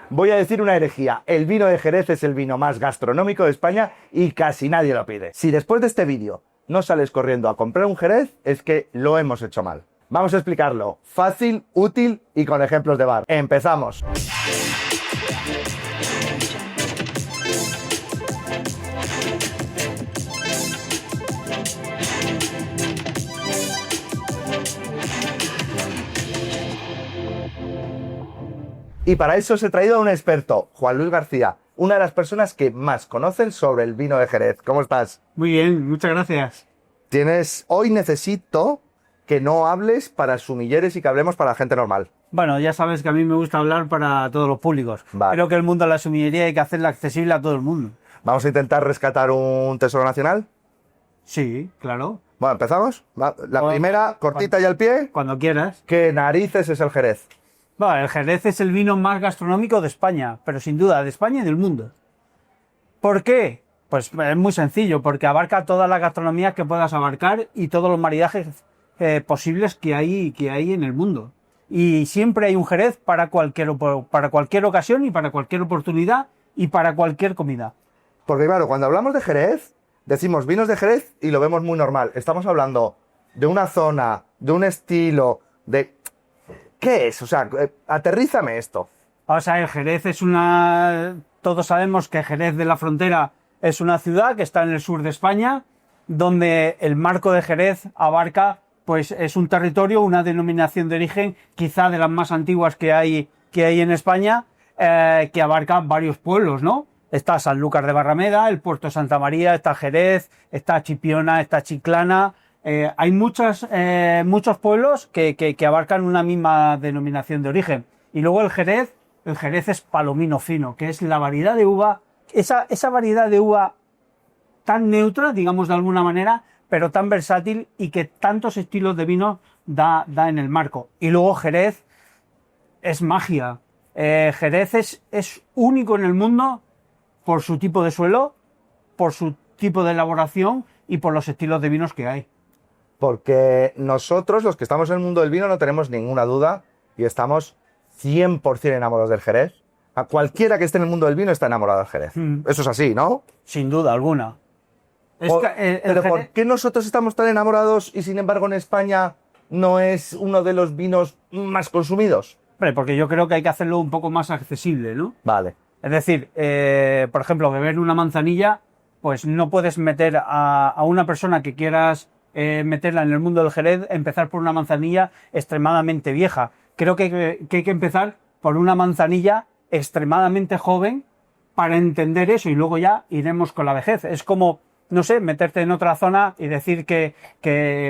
Voy a decir una herejía. El vino de Jerez es el vino más gastronómico de España y casi nadie lo pide. Si después de este vídeo no sales corriendo a comprar un Jerez, es que lo hemos hecho mal. Vamos a explicarlo. Fácil, útil y con ejemplos de bar. ¡Empezamos! Y para eso os he traído a un experto, Juan Luis García, una de las personas que más conocen sobre el vino de Jerez. ¿Cómo estás? Muy bien, muchas gracias. Hoy necesito que no hables para sumilleres y que hablemos para la gente normal. Bueno, ya sabes que a mí me gusta hablar para todos los públicos. Vale. Creo que el mundo de la sumillería hay que hacerla accesible a todo el mundo. ¿Vamos a intentar rescatar un tesoro nacional? Sí, claro. Bueno, ¿empezamos? La primera, cortita y al pie. Cuando quieras. ¿Qué narices es el Jerez? Bueno, el Jerez es el vino más gastronómico de España, pero sin duda de España y del mundo. ¿Por qué? Pues es muy sencillo, porque abarca todas las gastronomías que puedas abarcar y todos los maridajes posibles que hay en el mundo. Y siempre hay un Jerez para cualquier ocasión y para cualquier oportunidad y para cualquier comida. Porque claro, cuando hablamos de Jerez, decimos vinos de Jerez y lo vemos muy normal. Estamos hablando de una zona, de un estilo, de... ¿Qué es? O sea, aterrízame esto. O sea, el Jerez es todos sabemos que Jerez de la Frontera es una ciudad que está en el sur de España, donde el marco de Jerez abarca, pues es un territorio, una denominación de origen, quizá de las más antiguas que hay en España, que abarca varios pueblos, ¿no? Está Sanlúcar de Barrameda, el Puerto de Santa María, está Jerez, está Chipiona, está Chiclana. Hay muchos pueblos que abarcan una misma denominación de origen. Y luego el Jerez es Palomino Fino, que es la variedad de uva, esa variedad de uva tan neutra, digamos de alguna manera, pero tan versátil y que tantos estilos de vino da en el marco. Y luego Jerez es magia. Jerez es único en el mundo por su tipo de suelo, por su tipo de elaboración y por los estilos de vinos que hay. Porque nosotros, los que estamos en el mundo del vino, no tenemos ninguna duda y estamos 100% enamorados del Jerez. A cualquiera que esté en el mundo del vino está enamorado del Jerez. Eso es así, ¿no? Sin duda alguna. Pero ¿por qué nosotros estamos tan enamorados y sin embargo en España no es uno de los vinos más consumidos? Hombre, porque yo creo que hay que hacerlo un poco más accesible, ¿no? Vale. Es decir, por ejemplo, beber una manzanilla, pues no puedes meter a una persona que quieras meterla en el mundo del Jerez, empezar por una manzanilla extremadamente vieja. Creo que hay que empezar por una manzanilla extremadamente joven para entender eso y luego ya iremos con la vejez. Es como, no sé, meterte en otra zona y decir que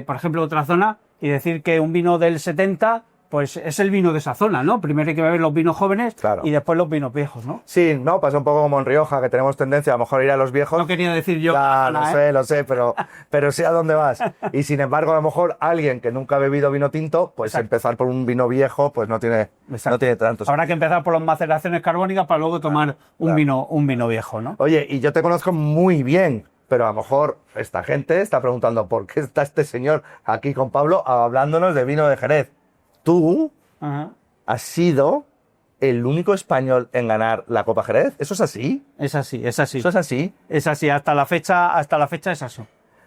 por ejemplo, otra zona y decir que un vino del 70... pues es el vino de esa zona, ¿no? Primero hay que beber los vinos jóvenes, claro, y después los vinos viejos, ¿no? Sí, no, pasa un poco como en Rioja, que tenemos tendencia a lo mejor ir a los viejos. No quería decir yo. Lo sé, pero sé a dónde vas. Y sin embargo, a lo mejor alguien que nunca ha bebido vino tinto, pues exacto, empezar por un vino viejo, pues no tiene tantos. Habrá que empezar por las maceraciones carbónicas para luego tomar un vino viejo, ¿no? Oye, y yo te conozco muy bien, pero a lo mejor esta gente está preguntando por qué está este señor aquí con Pablo hablándonos de vino de Jerez. Tú has sido el único español en ganar la Copa Jerez. ¿Eso es así? Es así. ¿Eso es así? Es así, hasta la fecha es así.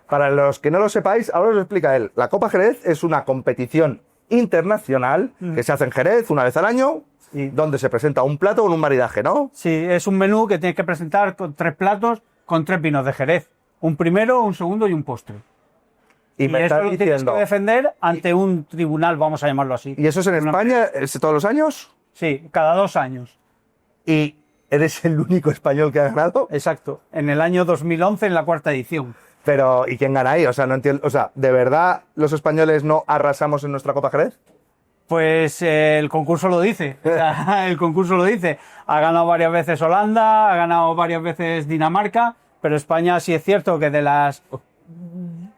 Para los que no lo sepáis, ahora os lo explica él. La Copa Jerez es una competición internacional que se hace en Jerez una vez al año, donde se presenta un plato con un maridaje, ¿no? Sí, es un menú que tienes que presentar con 3 platos con 3 vinos de Jerez. Un primero, un segundo y un postre. Y eso lo tienes que defender ante un tribunal, vamos a llamarlo así. ¿Y eso es en España todos los años? Sí, cada 2 años. ¿Y eres el único español que ha ganado? Exacto, en el año 2011, en la 4ª edición. Pero, ¿y quién gana ahí? O sea, no entiendo. O sea, ¿de verdad los españoles no arrasamos en nuestra Copa Jerez? Pues el concurso lo dice. O sea, el concurso lo dice. Ha ganado varias veces Holanda, ha ganado varias veces Dinamarca, pero España sí es cierto que de las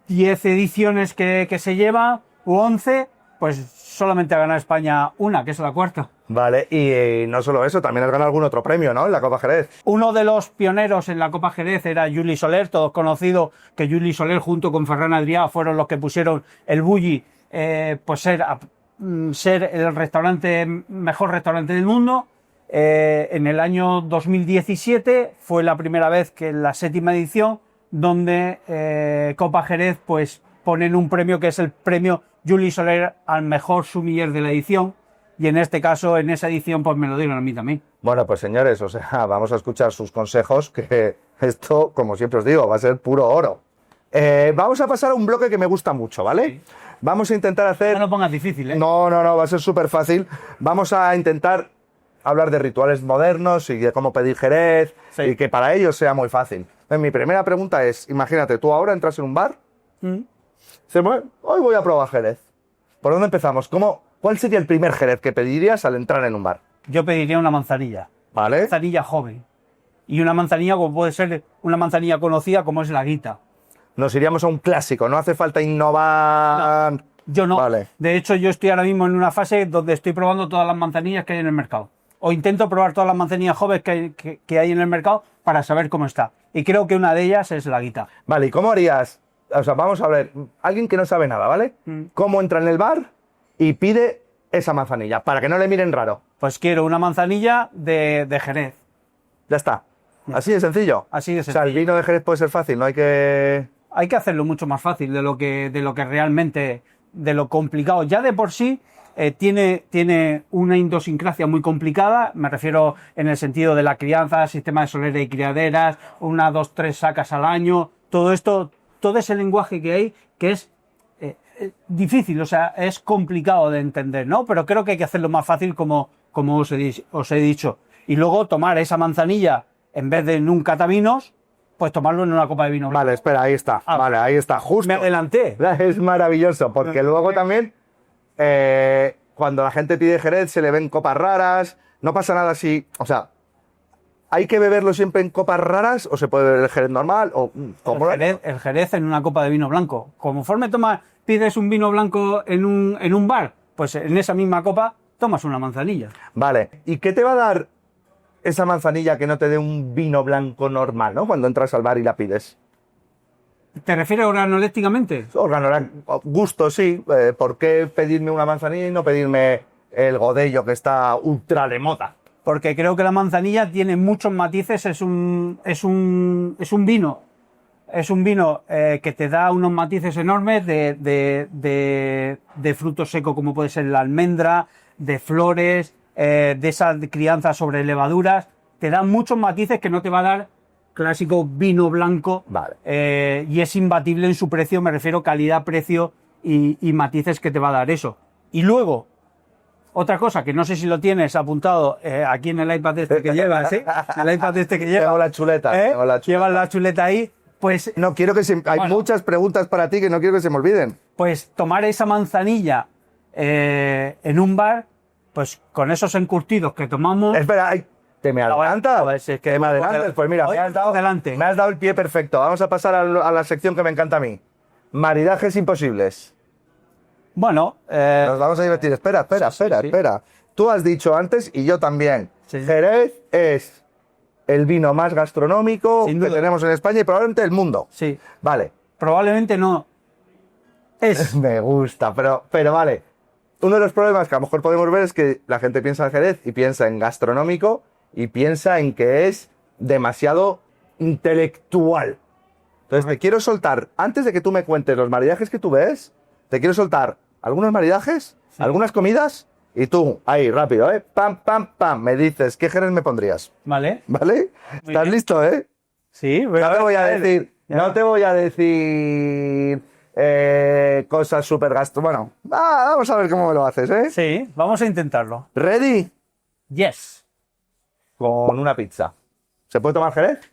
10 ediciones que se lleva, u 11, pues solamente ha ganado España una, que es la 4ª. Vale, y no solo eso, también has ganado algún otro premio, ¿no? En la Copa Jerez. Uno de los pioneros en la Copa Jerez era Juli Soler, todos conocidos que Juli Soler junto con Ferran Adrià fueron los que pusieron el Bulli, pues ser el mejor restaurante del mundo. En el año 2017 fue la primera vez que en la 7ª edición, donde Copa Jerez pues ponen un premio que es el premio Juli Soler al mejor sumiller de la edición, y en este caso, en esa edición, pues me lo dieron a mí también. Bueno, pues señores, o sea, vamos a escuchar sus consejos, que esto, como siempre os digo, va a ser puro oro. Vamos a pasar a un bloque que me gusta mucho, ¿vale? Sí. Vamos a intentar hacer... No lo pongas difícil, ¿eh? No, va a ser súper fácil. Vamos a intentar hablar de rituales modernos y de cómo pedir Jerez, sí, y que para ellos sea muy fácil. Mi primera pregunta es, imagínate, tú ahora entras en un bar, hoy voy a probar Jerez. ¿Por dónde empezamos? ¿Cuál sería el primer Jerez que pedirías al entrar en un bar? Yo pediría una manzanilla. ¿Vale? Una manzanilla joven. Y una manzanilla como puede ser una manzanilla conocida como es la Guita. Nos iríamos a un clásico, no hace falta innovar. No, yo no. Vale. De hecho, yo estoy ahora mismo en una fase donde estoy probando todas las manzanillas que hay en el mercado. O intento probar todas las manzanillas jóvenes que hay en el mercado para saber cómo está. Y creo que una de ellas es la Guita. Vale, ¿y cómo harías? O sea, vamos a ver, alguien que no sabe nada, ¿vale? ¿Cómo entra en el bar y pide esa manzanilla? Para que no le miren raro. Pues quiero una manzanilla de Jerez. Ya está. Así de sencillo. Así de sencillo. O sea, el vino de Jerez puede ser fácil, no hay que... Hay que hacerlo mucho más fácil de lo que realmente, de lo complicado. Ya de por sí tiene una idiosincrasia muy complicada, me refiero en el sentido de la crianza, sistema de solera y criaderas, 1, 2, 3 sacas al año, todo esto, todo ese lenguaje que hay, que es difícil, o sea, es complicado de entender, ¿no? Pero creo que hay que hacerlo más fácil como os he dicho. Y luego tomar esa manzanilla, en vez de en un catavinos, pues tomarlo en una copa de vino blanco. Vale, espera, ahí está. Vale, ahí está, justo. Me adelanté. Es maravilloso, porque luego también, cuando la gente pide Jerez, se le ven copas raras. No pasa nada si... O sea, ¿hay que beberlo siempre en copas raras o se puede beber el Jerez normal? O, el Jerez en una copa de vino blanco. Conforme pides un vino blanco en un bar, pues en esa misma copa tomas una manzanilla. Vale. ¿Y qué te va a dar esa manzanilla que no te dé un vino blanco normal, ¿no? Cuando entras al bar y la pides. ¿Te refieres organolépticamente? Gusto, sí. ¿Por qué pedirme una manzanilla y no pedirme el Godello, que está ultra de moda? Porque creo que la manzanilla tiene muchos matices, es un vino. Es un vino que te da unos matices enormes de fruto seco, como puede ser la almendra, de flores, de esa crianza sobre levaduras. Te da muchos matices que no te va a dar clásico vino blanco. Vale. Y es imbatible en su precio, me refiero calidad, precio y matices que te va a dar eso. Y luego, otra cosa que no sé si lo tienes apuntado aquí en el iPad este que llevas, ¿eh? El iPad este que llevas. Tengo la chuleta. Llevas la chuleta ahí. Pues, no quiero que hay muchas preguntas para ti que no quiero que se me olviden. Pues tomar esa manzanilla en un bar, pues con esos encurtidos que tomamos... Espera, ¿te me adelantas? Pues es que me adelantes. Pues mira, me has dado el pie perfecto. Vamos a pasar a la sección que me encanta a mí. Maridajes imposibles. Bueno... Nos vamos a divertir. Espera. Tú has dicho antes, y yo también, Jerez es el vino más gastronómico que tenemos en España y probablemente del mundo. Sí. Vale. Probablemente no. Me gusta, pero vale. Uno de los problemas que a lo mejor podemos ver es que la gente piensa en Jerez y piensa en gastronómico y piensa en que es demasiado intelectual. Entonces te quiero soltar, antes de que tú me cuentes los maridajes que tú ves, te quiero soltar algunos maridajes, algunas comidas, y tú, ahí, rápido, pam, me dices, ¿qué Jerez me pondrías? Vale. ¿Vale? ¿Estás listo, Sí. No te voy a decir cosas súper Bueno, vamos a ver cómo me lo haces, Sí, vamos a intentarlo. ¿Ready? Yes. Con una pizza. ¿Se puede tomar Jerez?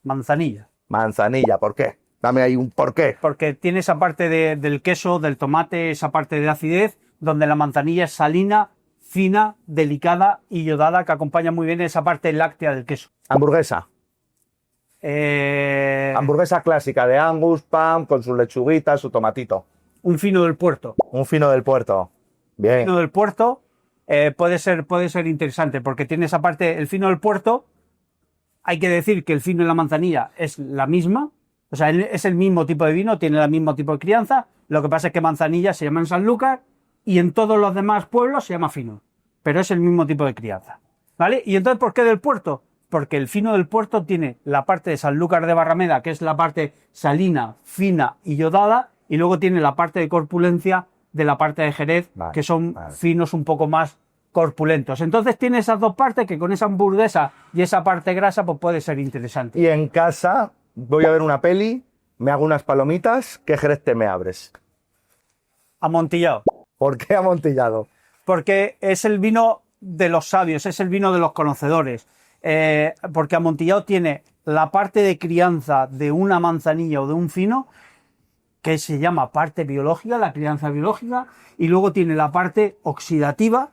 Manzanilla. Manzanilla, ¿por qué? Dame ahí un por qué. Porque tiene esa parte del queso, del tomate, esa parte de acidez, donde la manzanilla es salina, fina, delicada y iodada, que acompaña muy bien esa parte láctea del queso. Hamburguesa. Hamburguesa clásica de Angus, pan, con sus lechuguitas, su tomatito. Un fino del puerto. Un fino del puerto. Bien. El fino del puerto puede ser interesante, porque tiene esa parte, el fino del puerto, hay que decir que el fino y la manzanilla es la misma, o sea, es el mismo tipo de vino, tiene el mismo tipo de crianza, lo que pasa es que manzanilla se llama en Sanlúcar y en todos los demás pueblos se llama fino, pero es el mismo tipo de crianza. ¿vale? Y entonces, ¿por qué del puerto? Porque el fino del puerto tiene la parte de Sanlúcar de Barrameda, que es la parte salina, fina y yodada, y luego tiene la parte de corpulencia de la parte de Jerez, Vale, que son vale. finos un poco más corpulentos. Entonces tiene esas dos partes que con esa hamburguesa y esa parte grasa pues puede ser interesante. Y en casa voy a ver una peli, me hago unas palomitas, ¿qué Jerez te me abres? Amontillado. ¿Por qué amontillado? Porque es el vino de los sabios, es el vino de los conocedores. Porque amontillado tiene la parte de crianza de una manzanilla o de un fino, que se llama parte biológica, la crianza biológica, y luego tiene la parte oxidativa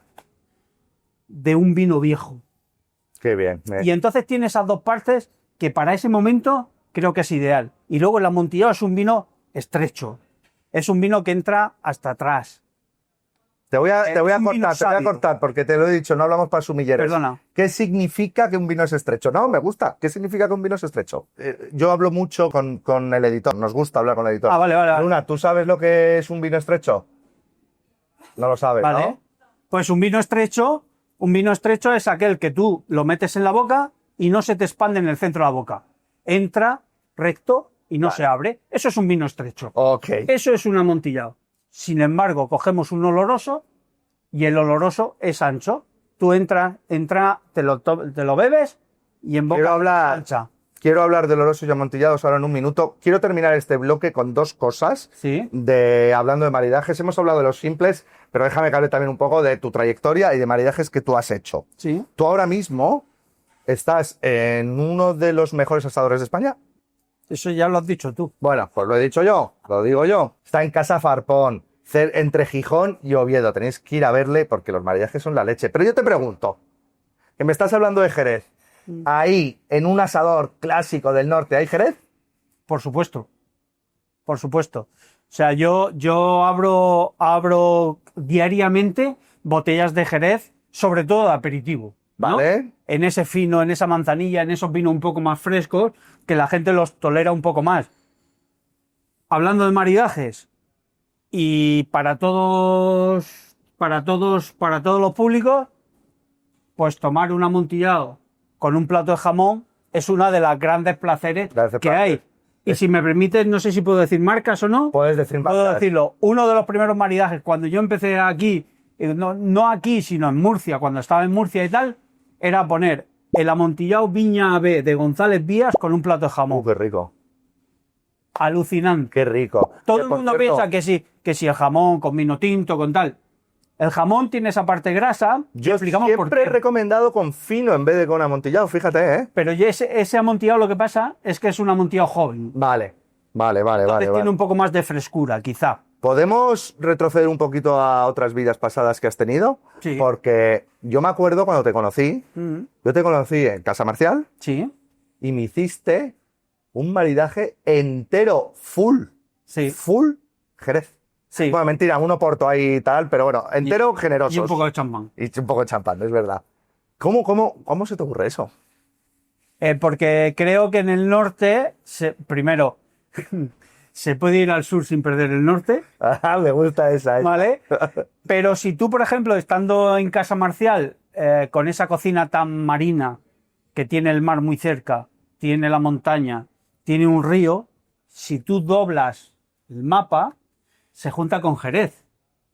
de un vino viejo. Qué bien. Y entonces tiene esas dos partes que para ese momento creo que es ideal. Y luego el amontillado es un vino estrecho, es un vino que entra hasta atrás. Te voy a un vino sabio. cortar, porque te lo he dicho, no hablamos para sumilleres. Perdona. ¿Qué significa que un vino es estrecho? No, me gusta. ¿Qué significa que un vino es estrecho? Yo hablo mucho con el editor, nos gusta hablar con el editor. Ah, vale. Luna, ¿tú sabes lo que es un vino estrecho? No lo sabes, Vale. ¿no? Pues un vino estrecho es aquel que tú lo metes en la boca y no se te expande en el centro de la boca. Entra recto y no se abre. Eso es un vino estrecho. Ok. Eso es un amontillado. Sin embargo, cogemos un oloroso y el oloroso es ancho. Tú entra, te lo bebes y en boca ancha. Quiero hablar de olorosos y amontillados ahora en un minuto. Quiero terminar este bloque con dos cosas. Sí. Hablando de maridajes. Hemos hablado de los simples, pero déjame que hable también un poco de tu trayectoria y de maridajes que tú has hecho. Sí. Tú ahora mismo estás en uno de los mejores asadores de España. Eso ya lo has dicho tú. Bueno, pues lo he dicho yo, lo digo yo. Está en Casa Farpón, entre Gijón y Oviedo. Tenéis que ir a verle porque los maridajes son la leche. Pero yo te pregunto, que me estás hablando de Jerez. Ahí, en un asador clásico del norte, ¿hay Jerez? Por supuesto. Por supuesto. O sea, yo abro diariamente botellas de Jerez, sobre todo de aperitivo, ¿no? Vale. En ese fino, en esa manzanilla, en esos vinos un poco más frescos, que la gente los tolera un poco más. Hablando de maridajes, y para todos los públicos, pues tomar un amontillado con un plato de jamón es una de las grandes placeres que hay. Y si me permites, no sé si puedo decir marcas o no. Puedes decir marcas. Puedo decirlo. Uno de los primeros maridajes, cuando yo empecé aquí, no aquí, sino en Murcia, cuando estaba en Murcia y tal, era poner el amontillado Viña AB de González Vías con un plato de jamón. Qué rico. Alucinante. Qué rico. Todo el mundo piensa que sí el jamón con vino tinto, con tal. El jamón tiene esa parte grasa. Yo explicamos por siempre he qué. recomendado con fino en vez de con amontillado, fíjate, ¿eh? Pero ese amontillado lo que pasa es que es un amontillado joven. Vale. Entonces tiene un poco más de frescura, quizá. ¿Podemos retroceder un poquito a otras vidas pasadas que has tenido? Sí. Porque yo me acuerdo cuando te conocí, yo te conocí en Casa Marcial Sí. y me hiciste un maridaje entero, full Jerez. Sí. Bueno, mentira, un Oporto ahí y tal, pero bueno, entero, generosos. Y un poco de champán. Y un poco de champán, es verdad. ¿Cómo se te ocurre eso? Porque creo que en el norte, primero, se puede ir al sur sin perder el norte, Me gusta esa. ¿vale? Pero si tú, por ejemplo, estando en Casa Marcial, con esa cocina tan marina, que tiene el mar muy cerca, tiene la montaña, tiene un río, si tú doblas el mapa, se junta con Jerez.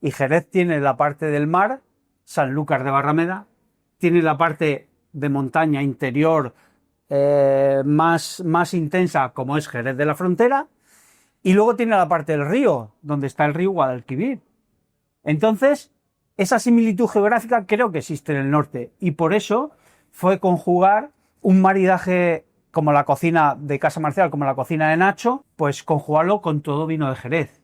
Y Jerez tiene la parte del mar, Sanlúcar de Barrameda, tiene la parte de montaña interior más intensa, como es Jerez de la Frontera, y luego tiene la parte del río, donde está el río Guadalquivir. Entonces, esa similitud geográfica creo que existe en el norte, y por eso fue conjugar un maridaje como la cocina de Casa Marcial, como la cocina de Nacho, pues conjugarlo con todo vino de Jerez.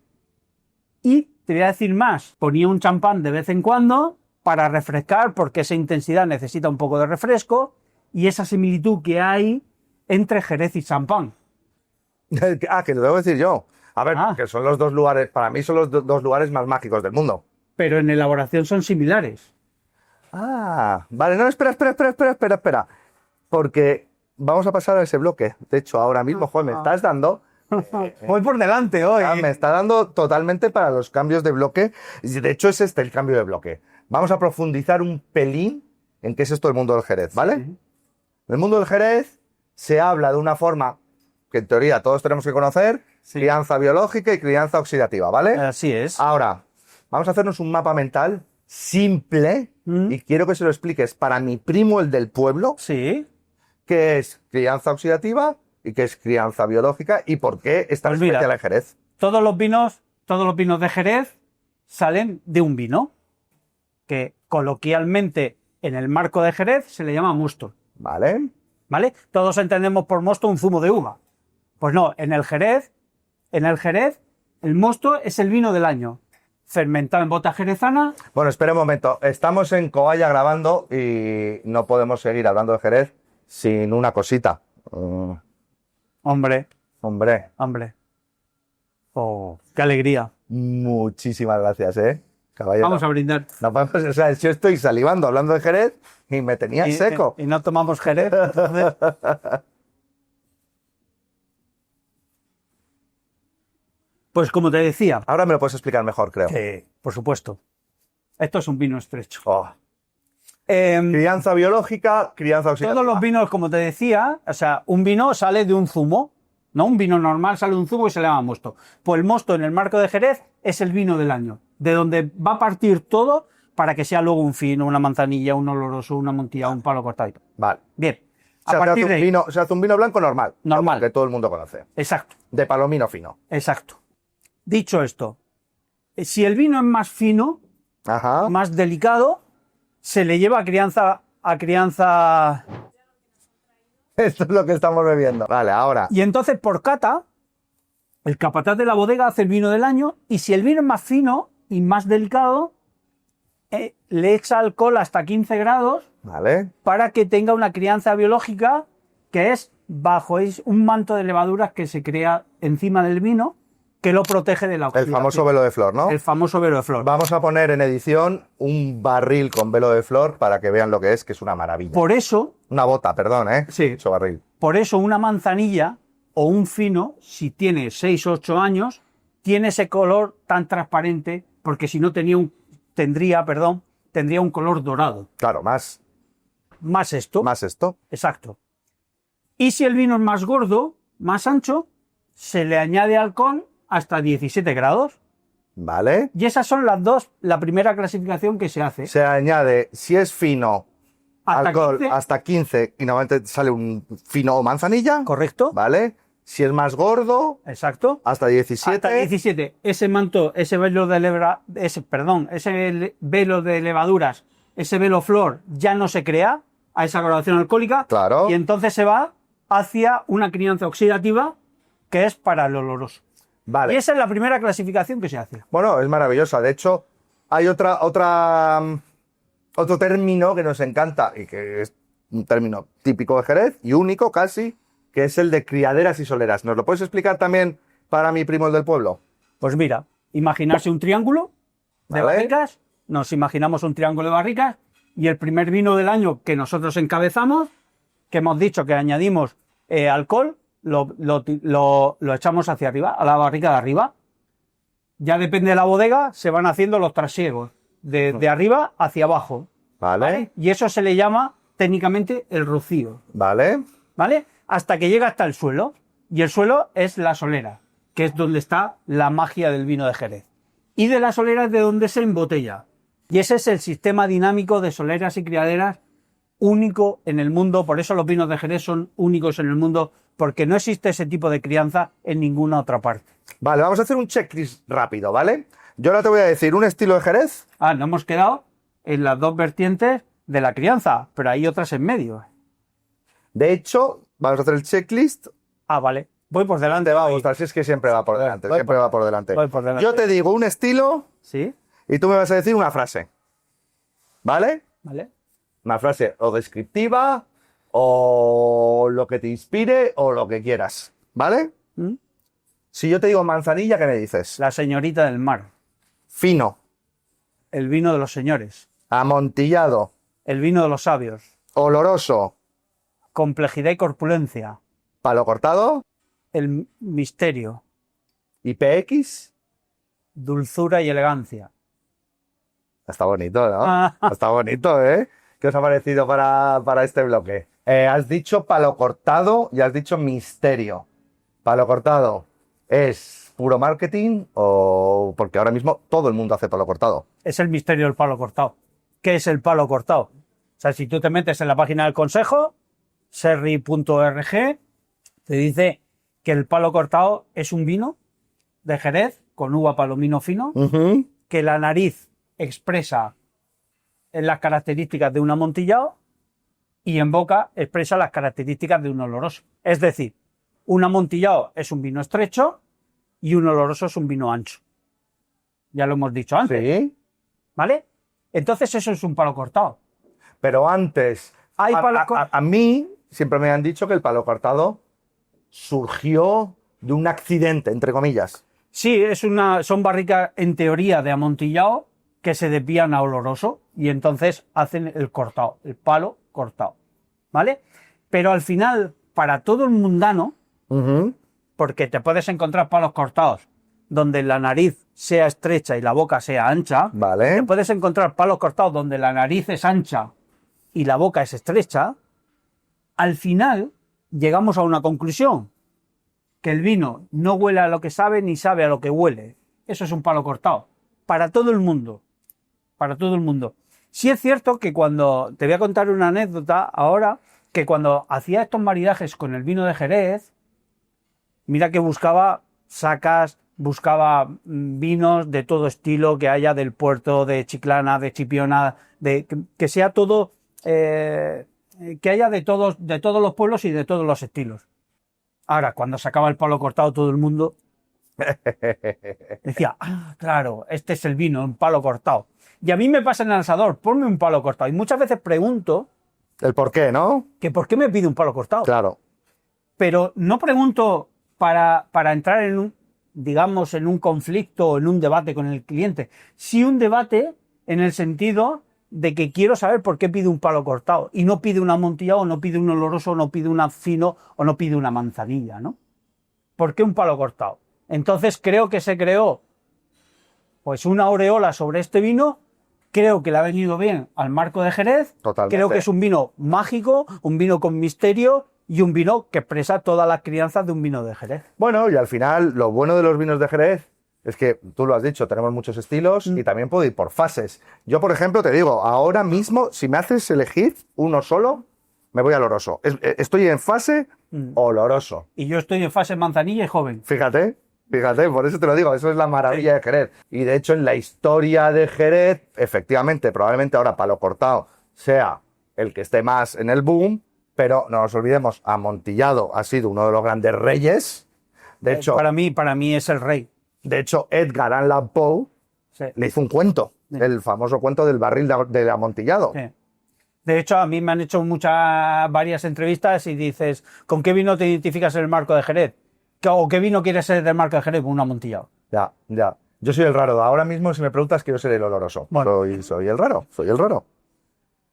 Y te voy a decir más, ponía un champán de vez en cuando para refrescar, porque esa intensidad necesita un poco de refresco, y esa similitud que hay entre Jerez y champán. Que lo debo decir yo. A ver, que son los dos lugares, para mí son los dos lugares más mágicos del mundo. Pero en elaboración son similares. Vale, no, espera. Porque vamos a pasar a ese bloque. De hecho, ahora mismo, joder, me estás dando... Voy por delante hoy. Me está dando totalmente para los cambios de bloque. Y de hecho, es este el cambio de bloque. Vamos a profundizar un pelín en qué es esto del mundo del Jerez, ¿vale? Sí. En el mundo del Jerez se habla de una forma que en teoría todos tenemos que conocer, Sí. crianza biológica y crianza oxidativa, ¿vale? Así es. Ahora, vamos a hacernos un mapa mental simple y quiero que se lo expliques para mi primo, el del pueblo, Sí. qué es crianza oxidativa y qué es crianza biológica y por qué es tan Pues mira, especial en Jerez. Todos los vinos de Jerez salen de un vino que coloquialmente en el marco de Jerez se le llama mosto, ¿Vale? ¿vale? Todos entendemos por mosto un zumo de uva. Pues no, en el Jerez, el mosto es el vino del año, fermentado en bota jerezana. Bueno, espera un momento. Estamos en Coalla grabando y no podemos seguir hablando de Jerez sin una cosita. Hombre, Hombre, oh, qué alegría. muchísimas gracias, caballero. Vamos a brindar. No podemos- o sea, yo estoy salivando hablando de Jerez y me tenía seco. Y no tomamos Jerez. Entonces... Pues como te decía, Ahora me lo puedes explicar mejor, creo. por supuesto, esto es un vino estrecho. Oh. Em, Crianza biológica, crianza oxidativa. todos los vinos, como te decía, o sea, un vino sale de un zumo, ¿no? Un vino normal sale de un zumo y se le llama mosto. Pues el mosto en el marco de Jerez es el vino del año, de donde va a partir todo para que sea luego un fino, una manzanilla, un oloroso, una montilla, un palo cortado y todo. Vale. Bien, O sea, a partir de ahí, se hace un vino blanco normal. Normal. Que todo el mundo conoce. exacto, De palomino fino. exacto. Dicho esto, si el vino es más fino, Ajá. más delicado, se le lleva a crianza Esto es lo que estamos bebiendo. Vale, ahora. y entonces por cata el capataz de la bodega hace el vino del año y si el vino es más fino y más delicado le echa alcohol hasta 15 grados Vale. para que tenga una crianza biológica que es un manto de levaduras que se crea encima del vino que lo protege de la El oxidación. famoso velo de flor, ¿no? El famoso velo de flor. Vamos a poner en edición un barril con velo de flor para que vean lo que es una maravilla. Por eso Una bota, perdón, Sí. Eso barril. una manzanilla o un fino, si tiene 6 o 8 años, tiene ese color tan transparente, porque si no tendría un color dorado. Claro, más Más esto. Exacto. Y si el vino es más gordo, más ancho, se le añade alcohol hasta 17 grados. Vale. Y esas son la primera clasificación que se hace. Se añade, si es fino, Hasta alcohol 15. hasta 15 y normalmente sale un fino o manzanilla. ¿Correcto? Vale. Si es más gordo, Exacto. hasta 17. Hasta 17. Ese velo de levaduras, ese velo flor ya no se crea a esa graduación alcohólica. Claro. Y entonces se va hacia una crianza oxidativa que es para el oloroso. Vale. Y esa es la primera clasificación que se hace. Bueno, es maravillosa. De hecho, hay otro término que nos encanta y que es un término típico de Jerez y único casi, que es el de criaderas y soleras. ¿Nos lo puedes explicar también para mi primo el del pueblo? Pues mira, imaginarse un triángulo de Vale. barricas, nos imaginamos un triángulo de barricas y el primer vino del año que nosotros encabezamos, que hemos dicho que añadimos alcohol, lo echamos hacia arriba, a la barrica de arriba. Ya depende de la bodega, se van haciendo los trasiegos, de arriba hacia abajo. Vale. Y eso se le llama técnicamente el rocío, Vale. ¿vale? Hasta que llega hasta el suelo. Y el suelo es la solera, que es donde está la magia del vino de Jerez. Y de la solera es de donde se embotella. Y ese es el sistema dinámico de soleras y criaderas único en el mundo. Por eso los vinos de Jerez son únicos en el mundo, porque no existe ese tipo de crianza en ninguna otra parte. Vale, vamos a hacer un checklist rápido, ¿vale? Yo ahora te voy a decir un estilo de Jerez. No hemos quedado en las dos vertientes de la crianza, pero hay otras en medio. De hecho, vamos a hacer el checklist. Vale. Voy por delante. Te va a gustar, si es que siempre va por delante. Voy Siempre va por delante. voy por delante. Yo te digo un estilo ¿Sí? y tú me vas a decir una frase. ¿Vale? ¿Vale? Una frase o descriptiva o lo que te inspire o lo que quieras. ¿Vale? ¿Mm? Si yo te digo manzanilla, ¿qué me dices? La señorita del mar. Fino, El vino de los señores. amontillado, El vino de los sabios. oloroso, Complejidad y corpulencia. palo cortado, El misterio. IPX. Dulzura y elegancia. Está bonito, ¿no? Ah. Está bonito, ¿eh? ¿Qué os ha parecido para este bloque? Has dicho palo cortado y has dicho misterio. Palo cortado, ¿es puro marketing o porque ahora mismo todo el mundo hace palo cortado? Es el misterio del palo cortado. ¿Qué es el palo cortado? O sea, si tú te metes en la página del consejo, serri.org, te dice que el palo cortado es un vino de Jerez con uva palomino fino, que la nariz expresa las características de un amontillado y en boca expresa las características de un oloroso. Es decir, un amontillado es un vino estrecho y un oloroso es un vino ancho. Ya lo hemos dicho antes. Sí. ¿Vale? Entonces eso es un palo cortado. Pero antes, a mí siempre me han dicho que el palo cortado surgió de un accidente, entre comillas. Sí, son barricas en teoría de amontillado que se desvían a oloroso y entonces hacen el cortado, el palo cortado. ¿Vale? Pero al final, para todo el mundano, porque te puedes encontrar palos cortados donde la nariz sea estrecha y la boca sea ancha. Vale. Te puedes encontrar palos cortados donde la nariz es ancha y la boca es estrecha. Al final llegamos a una conclusión, que el vino no huele a lo que sabe ni sabe a lo que huele. Eso es un palo cortado. Para todo el mundo. Para todo el mundo. Sí es cierto que cuando... Te voy a contar una anécdota ahora, que cuando hacía estos maridajes con el vino de Jerez, mira que buscaba sacas, buscaba vinos de todo estilo que haya del puerto de Chiclana, de Chipiona, que sea todo, que haya de todos los pueblos y de todos los estilos. Ahora, cuando sacaba el palo cortado todo el mundo decía, claro, este es el vino, un palo cortado. Y a mí me pasa en el asador, ponme un palo cortado. Y muchas veces pregunto... El por qué, ¿no? Que por qué me pide un palo cortado. Claro. Pero no pregunto para entrar en un conflicto o en un debate con el cliente. Sí un debate en el sentido de que quiero saber por qué pide un palo cortado y no pide un amontillado, o no pide un oloroso, o no pide un fino, o no pide una manzanilla, ¿no? ¿Por qué un palo cortado? Entonces creo que se creó pues una aureola sobre este vino. Creo que le ha venido bien al marco de Jerez. Totalmente. Creo que es un vino mágico, un vino con misterio y un vino que expresa todas las crianzas de un vino de Jerez. Bueno, y al final lo bueno de los vinos de Jerez es que, tú lo has dicho, tenemos muchos estilos y también puedo ir por fases. Yo, por ejemplo, te digo, ahora mismo, si me haces elegir uno solo, me voy al oloroso. Estoy en fase oloroso. Y yo estoy en fase manzanilla y joven. Fíjate, por eso te lo digo, eso es la maravilla de Jerez. Y de hecho, en la historia de Jerez, efectivamente, probablemente ahora palo cortado sea el que esté más en el boom, pero no nos olvidemos, Amontillado ha sido uno de los grandes reyes. De hecho, para mí es el rey. De hecho, Edgar Allan Poe le hizo un cuento, el famoso cuento del barril del Amontillado. Sí. De hecho, a mí me han hecho varias entrevistas y dices, ¿con qué vino te identificas en el marco de Jerez? ¿O qué vino quieres ser del marco de Jerez? Un amontillado. Ya. Yo soy el raro. Ahora mismo, si me preguntas, quiero ser el oloroso. Bueno. Soy el raro.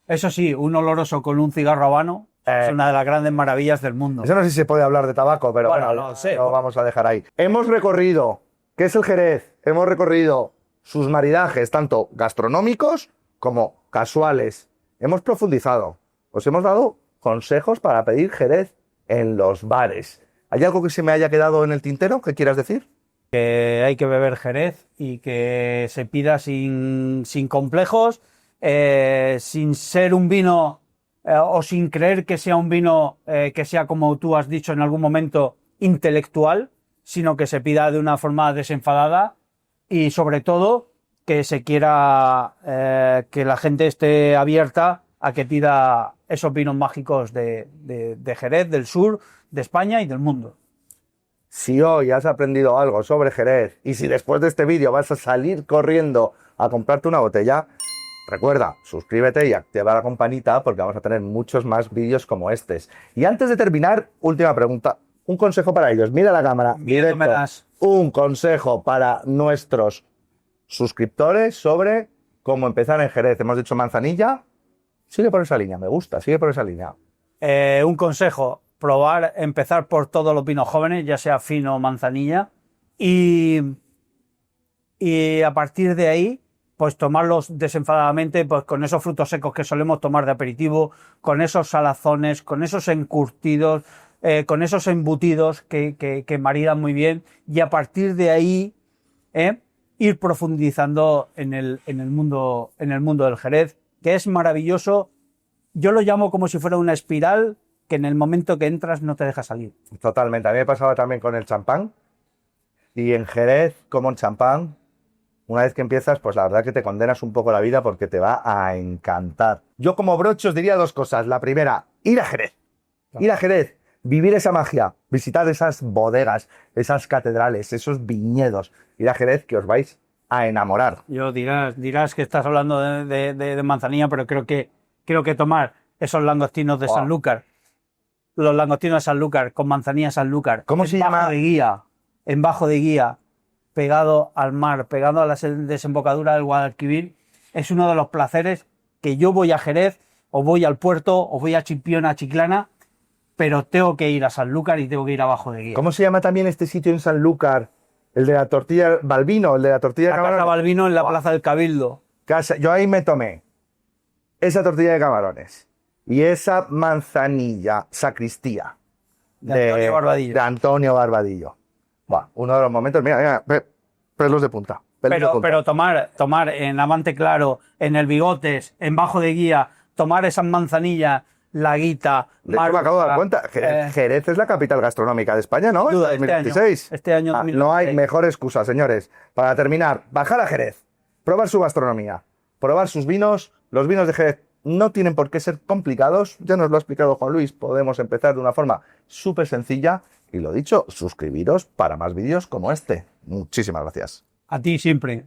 Eso sí, un oloroso con un cigarro habano es una de las grandes maravillas del mundo. Eso no sé si se puede hablar de tabaco, pero bueno, no sé. Lo vamos a dejar ahí. Hemos recorrido, ¿qué es el Jerez? Hemos recorrido sus maridajes, tanto gastronómicos como casuales. Hemos profundizado. Os hemos dado consejos para pedir Jerez en los bares. ¿Hay algo que se me haya quedado en el tintero que quieras decir? Que hay que beber Jerez y que se pida sin complejos, sin ser un vino o sin creer que sea un vino que sea, como tú has dicho en algún momento, intelectual, sino que se pida de una forma desenfadada y sobre todo que se quiera que la gente esté abierta a que pida esos vinos mágicos de Jerez, del sur, de España y del mundo. Si hoy has aprendido algo sobre Jerez y si después de este vídeo vas a salir corriendo a comprarte una botella, recuerda, suscríbete y activa la campanita porque vamos a tener muchos más vídeos como estos. Y antes de terminar, última pregunta, un consejo para ellos. Mira la cámara, directo. Un consejo para nuestros suscriptores sobre cómo empezar en Jerez. Hemos dicho manzanilla. Sigue por esa línea, me gusta, sigue por esa línea. Un consejo, empezar por todos los vinos jóvenes, ya sea fino o manzanilla, y a partir de ahí pues tomarlos desenfadadamente, pues con esos frutos secos que solemos tomar de aperitivo, con esos salazones, con esos encurtidos, con esos embutidos que maridan muy bien, y a partir de ahí ir profundizando en el mundo del Jerez, que es maravilloso. Yo lo llamo como si fuera una espiral que en el momento que entras no te deja salir. Totalmente. A mí me pasaba también con el champán. Y en Jerez, como en champán, una vez que empiezas, pues la verdad que te condenas un poco la vida porque te va a encantar. Yo como broche os diría dos cosas. La primera, ir a Jerez. Ir a Jerez, vivir esa magia, visitar esas bodegas, esas catedrales, esos viñedos. Ir a Jerez que os vais a enamorar. Yo dirás que estás hablando de manzanilla, pero creo que tomar esos langostinos de Sanlúcar, los langostinos de Sanlúcar con manzanilla Sanlúcar, ¿cómo se llama? En bajo de guía, pegado al mar, pegado a la desembocadura del Guadalquivir, es uno de los placeres que yo voy a Jerez, o voy al puerto, o voy a Chipiona, a Chiclana, pero tengo que ir a Sanlúcar y tengo que ir a Bajo de Guía. ¿Cómo se llama también este sitio en Sanlúcar? El de la tortilla Balbino, el de la tortilla de camarones. La Casa Balbino en la Plaza del Cabildo. Yo ahí me tomé esa tortilla de camarones y esa manzanilla sacristía de Antonio Barbadillo. Buah, uno de los momentos, mira, pelos de punta. Pero tomar en Amante Claro, en el Bigotes, en Bajo de Guía, tomar esas manzanillas, Laguita, de hecho, me acabo de dar cuenta, Jerez es la capital gastronómica de España, ¿no? Duda, 2016. Este año 2016. No hay mejor excusa, señores. Para terminar, bajar a Jerez, probar su gastronomía, probar sus vinos. Los vinos de Jerez no tienen por qué ser complicados. Ya nos lo ha explicado Juan Luis. Podemos empezar de una forma súper sencilla. Y lo dicho, suscribiros para más vídeos como este. Muchísimas gracias. A ti siempre.